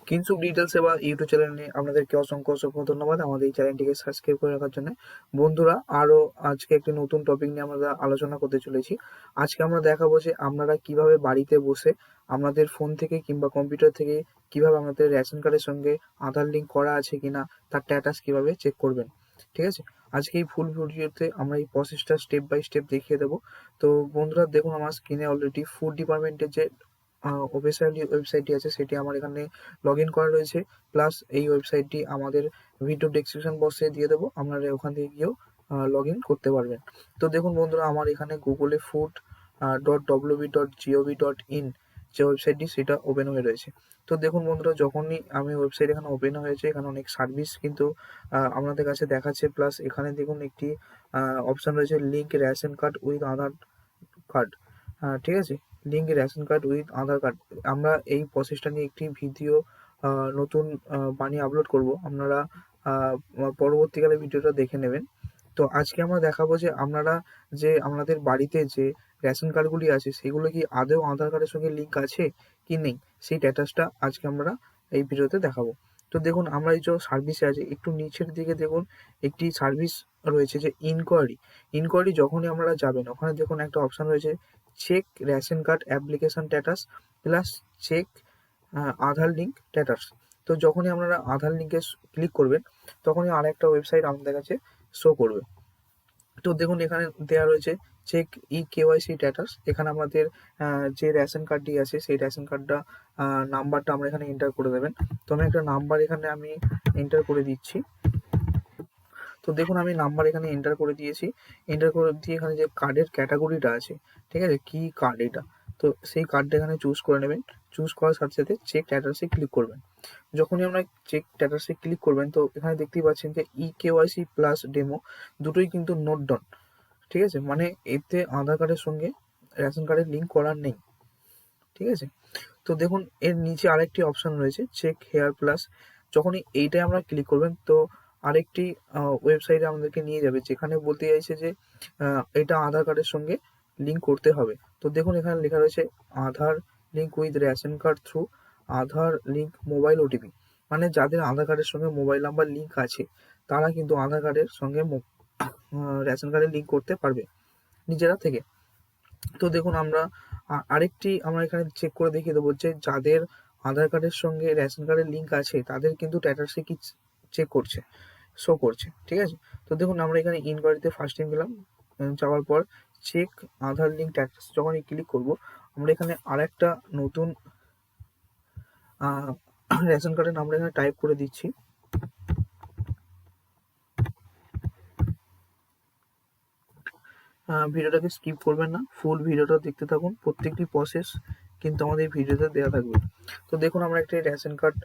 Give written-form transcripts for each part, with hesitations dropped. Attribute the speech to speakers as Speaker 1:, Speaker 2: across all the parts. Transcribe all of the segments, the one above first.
Speaker 1: কিনসুক detail সেবা YouTube চ্যানেলে আপনাদেরকে অসংখ্য অসংখ্য ধন্যবাদ আমাদের এই চ্যানেলটিকে সাবস্ক্রাইব করে রাখার জন্য। বন্ধুরা, আরও আজকে একটি নতুন টপিক নিয়ে আমরা আলোচনা করতে চলেছি। আজকে আমরা দেখাবো যে আপনারা কিভাবে বাড়িতে বসে আপনাদের ফোন থেকে কিংবা কম্পিউটার থেকে কিভাবে আপনাদের রেশন কার্ডের সঙ্গে আধার লিঙ্ক করা আছে কিনা তার স্ট্যাটাস কিভাবে চেক করবেন। ঠিক আছে, আজকে এই ফুল ভিডিওতে আমরা এই প্রসেসটা স্টেপ বাই স্টেপ দেখিয়ে দেবো। তো বন্ধুরা দেখুন, আমার স্ক্রিনে অলরেডি ফুড ডিপার্টমেন্টের যে ওয়েবসাইটটি আছে সেটি আমার এখানে লগ ইন করা রয়েছে। প্লাস এই ওয়েবসাইটটি আমাদের ভিডিও ডেসক্রিপশন বক্সে দিয়ে দেবো, আপনারা ওখান থেকে গিয়েও লগ ইন করতে পারবেন। তো দেখুন বন্ধুরা, আমার এখানে গুগলে food.wb.gov.in যে ওয়েবসাইটটি সেটা ওপেন হয়ে রয়েছে। তো দেখুন বন্ধুরা, যখনই আমি ওয়েবসাইট এখানে ওপেন হয়েছে, এখানে অনেক সার্ভিস কিন্তু আপনাদের কাছে দেখাচ্ছে। প্লাস এখানে দেখুন একটি অপশান রয়েছে link ration card with Aadhaar card. ঠিক আছে, link ration card with Aadhaar card. আমরা এই প্রসেসটা নিয়ে একটি ভিডিও নতুন বানিয়ে আপলোড করব, আপনারা পরবর্তীকালে ভিডিওটা দেখে নেবেন। তো আজকে আমরা দেখাবো যে আপনারা যে আপনাদের বাড়িতে যে রেশন কার্ডগুলি আছে সেগুলো কি আদৌ আধার কার্ডের সঙ্গে লিঙ্ক আছে কি নেই, সেই স্ট্যাটাসটা আজকে আমরা এই ভিডিওতে দেখাবো। তো দেখুন, আমরা এই যে সার্ভিসে আছে একটু নিচের দিকে দেখুন একটি সার্ভিস রয়েছে যে ইনকোয়ারি যখনই আপনারা যাবেন ওখানে দেখুন একটা অপশান রয়েছে check ration card application status plus check Aadhaar link status. তো যখনই আপনারা আধার লিঙ্কে ক্লিক করবেন তখনই আর একটা ওয়েবসাইট আপনাদের কাছে শো করবে। তো দেখুন এখানে দেওয়া রয়েছে চেক কেওয়াইসি স্ট্যাটাস। এখানে আমাদের যে রেশন কার্ডটি আছে সেই রেশন কার্ডটা নাম্বারটা আমরা এখানে এন্টার করে দেবেন। তো আমি একটা নাম্বার এখানে আমি এন্টার করে দিচ্ছি। তো দেখুন আমি নাম্বার এখানে এন্টার করে দিয়েছি। এন্টার করে দিয়ে এখানে যে কার্ডের ক্যাটাগরিটা আছে, ঠিক আছে, কি কার্ড এটা, তো সেই কার্ডটা এখানে চুজ করে নেবেন। চুজ করার সাথে সাথে চেক স্ট্যাটাসে ক্লিক করবেন। যখনই আপনারা চেক স্ট্যাটাসে ক্লিক করবেন তো এখানে দেখতেই পাচ্ছেন যে কেওয়াইসি প্লাস ডেমো দুটোই কিন্তু নোট ডাউন। ঠিক আছে, মানে এতে আধার কার্ডের সঙ্গে রেশন কার্ডের লিঙ্ক করার নেই। ঠিক আছে, তো দেখুন এর নিচে আরেকটি অপশন রয়েছে চেক হেয়ার প্লাস। যখনই এইটায় আমরা ক্লিক করবেন তো আরেকটি ওয়েবসাইটে আমাদেরকে নিয়ে যাবে, যেখানে বলতে চাইছে যে এটা আধার কার্ডের সঙ্গে লিঙ্ক করতে হবে। তো দেখুন এখানে লেখা রয়েছে Aadhaar link with ration card through Aadhaar link mobile OTP. মানে যাদের আধার কার্ডের সঙ্গে মোবাইল নাম্বার লিঙ্ক আছে তারা কিন্তু আধার কার্ডের সঙ্গে রেশন কার্ডে লিঙ্ক করতে পারবে নিজেরা থেকে। তো দেখুন আমরা আরেকটি আমরা এখানে চেক করে দেখিয়ে দেবো যে যাদের আধার কার্ডের সঙ্গে রেশন কার্ডের লিঙ্ক আছে তাদের কিন্তু স্ট্যাটাসে কি চেক করছে, শো করছে। ঠিক আছে, তো দেখুন আমরা এখানে ইনকোয়ারিতে ফার্স্ট টাইম গেলাম, যাওয়ার পর চেক আধার লিঙ্ক স্ট্যাটাস যখন ক্লিক করব আমরা এখানে আরেকটা নতুন রেশন কার্ডের নাম্বার এখানে টাইপ করে দিচ্ছি। ভিডিওটাকে স্কিপ করবেন না, ফুল ভিডিওটা দেখতে থাকুন, প্রত্যেকটি প্রসেস কিন্তু আমাদের ভিডিওতে দেওয়া থাকবে। তো দেখুন আমরা একটা রেশন কার্ড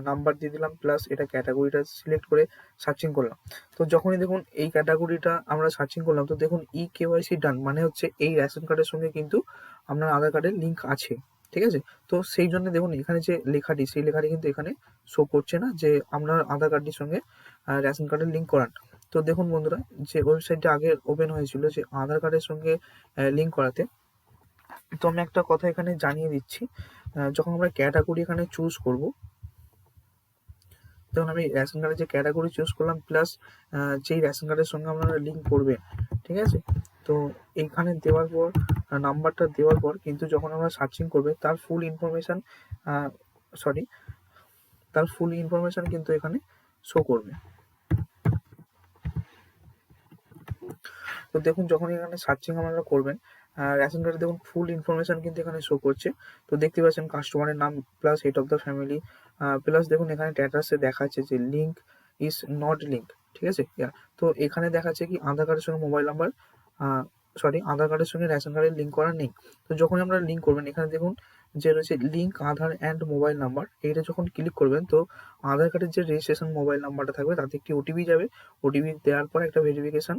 Speaker 1: নাম্বার দিয়ে দিলাম, প্লাস এটা ক্যাটাগরিটা সিলেক্ট করে সার্চিং করলাম। তো যখনই দেখুন এই ক্যাটাগরিটা আমরা সার্চিং করলাম তো দেখুন কেওয়াইসি ডান, মানে হচ্ছে এই রেশন কার্ডের সঙ্গে কিন্তু আপনার আধার কার্ডের লিঙ্ক আছে। ঠিক আছে, তো সেই জন্য দেখুন এখানে যে লেখাটি সেই লেখাটি কিন্তু এখানে শো করছে না যে আপনার আধার কার্ডটির সঙ্গে রেশন কার্ডের লিঙ্ক করান। তো দেখুন বন্ধুরা, যে ওয়েবসাইটটা আগে ওপেন হয়েছিল যে আধার কার্ডের সঙ্গে লিঙ্ক করাতে, তো আমি একটা কথা এখানে জানিয়ে দিচ্ছি। যখন আমরা ক্যাটাগরি এখানে চুজ করব তখন আমি রেশন কার্ডের যে ক্যাটাগরি চুজ করলাম প্লাস যেই রেশন কার্ডের সঙ্গে আপনারা লিঙ্ক করবেন। ঠিক আছে, তো এইখানে দেওয়ার পর নাম্বারটা দেওয়ার পর কিন্তু যখন আমরা সার্চিং করবে তার ফুল ইনফরমেশান কিন্তু এখানে শো করবে। তো দেখুন যখন এখানে সার্চিং আপনারা করবেন রেশন কার্ডে দেখুন ফুল ইনফরমেশন কিন্তু এখানে শো করছে। তো দেখতে পাচ্ছেন কাস্টমারের নাম plus had of the family, plus দেখুন এখানে স্ট্যাটাসে দেখাচ্ছে যে লিঙ্ক ইজ নট লিঙ্ক। ঠিক আছে, তো এখানে দেখাচ্ছে কি আধার কার্ডের সঙ্গে মোবাইল নাম্বার আধার কার্ডের সঙ্গে রেশন কার্ডের লিঙ্ক করা নেই। তো যখন আমরা লিঙ্ক করবেন এখানে দেখুন যে রয়েছে link Aadhaar and mobile number, এইটা যখন ক্লিক করবেন তো আধার কার্ডের যে রেজিস্ট্রেশন মোবাইল নাম্বারটা থাকবে তাতে একটি ওটিপি যাবে। ওটিপি দেওয়ার পর একটা ভেরিফিকেশন,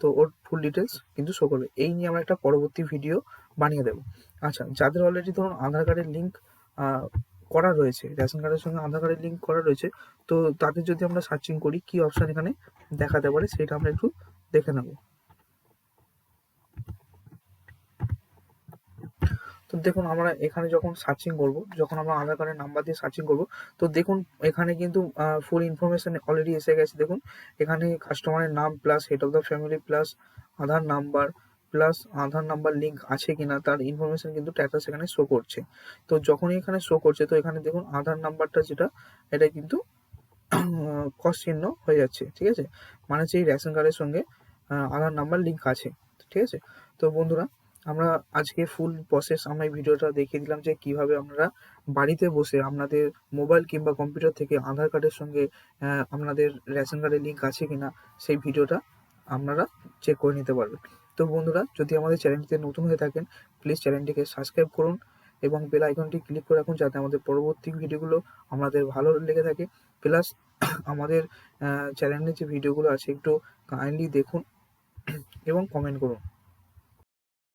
Speaker 1: তো ওর ফুল ডিটেলস কিন্তু শো করবে। এই নিয়ে আমরা একটা পরবর্তী ভিডিও বানিয়ে দেবো। আচ্ছা, যাদের অলরেডি ধরুন আধার কার্ডের লিঙ্ক করা রয়েছে, রেশন কার্ডের সঙ্গে আধার কার্ডের লিঙ্ক করা রয়েছে, তো তাদের যদি আমরা সার্চিং করি কি অপশান এখানে দেখাতে পারে সেটা আমরা একটু দেখে নেব। তো তো দেখুন আমরা এখানে যখন সার্চিং করব, যখন আমরা আধার কার্ডের নাম্বার দিয়ে সার্চিং করব, তো দেখুন এখানে কিন্তু ফুল ইনফরমেশন অলরেডি এসে গেছে। দেখুন এখানে কাস্টমারের নাম plus had of the family plus Aadhaar number plus Aadhaar number link আছে কিনা তার ইনফরমেশন কিন্তু স্ট্যাটাস এখানে শো করছে। তো যখনই এখানে শো করছে, তো এখানে দেখুন আধার নাম্বারটা যেটা, এটা কিন্তু ক্রস চিহ্ন হয়ে যাচ্ছে, ঠিক আছে? মানে হচ্ছে এই রেশন কার্ডের সঙ্গে আধার নাম্বার লিঙ্ক আছে, ঠিক আছে? তো বন্ধুরা, আমরা আজকে ফুল প্রসেস আমরা এই ভিডিওটা দেখিয়ে দিলাম যে কিভাবে আপনারা বাড়িতে বসে আপনাদের মোবাইল কিংবা কম্পিউটার থেকে আধার কার্ডের সঙ্গে আপনাদের রেশন কার্ডের লিঙ্ক আছে কিনা সেই ভিডিওটা আপনারা চেক করে নিতে পারবেন। তো বন্ধুরা, যদি আমাদের চ্যানেলটিতে নতুন হয়ে থাকেন, প্লিজ চ্যানেলটিকে সাবস্ক্রাইব করুন এবং বেল আইকনটি ক্লিক করে রাখুন, যাতে আমাদের পরবর্তী ভিডিওগুলো আমাদের ভালো লেগে থাকে। প্লাস আমাদের চ্যানেলের যে ভিডিওগুলো আছে একটু কাইন্ডলি দেখুন এবং কমেন্ট করুন।